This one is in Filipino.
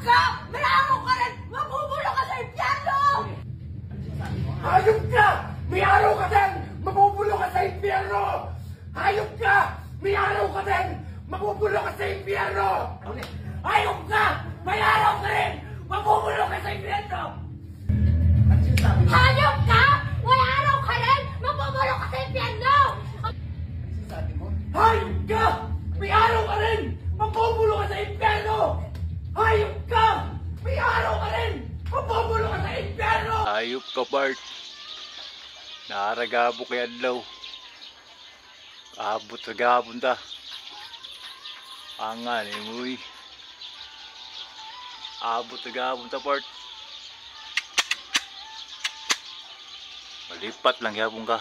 ka! May araw ka rin! Mabubulok ka sa impyerno! Hayop ka! May araw ka din! Mabubulok ka sa impyerno! Hayop ka! May araw ka din! Mabubulok ka sa impyerno! Hayop ka! May araw ka rin! Mabubulok ka sa impyerno! Hayop ka! May araw ka rin! Mabubulok ka sa impyerno! Hayop ka! May araw ka rin! Mabubulok ka sa impyerno! Hayop ka! May araw ka rin! Mabubulok ka sa impyerno! Ayop ka, Bart. Naaragabo kay Adlaw. Abot sa gabon ta. Angan eh, muy. Abot sa gabon ta, Bart. Malipat lang yapon ka.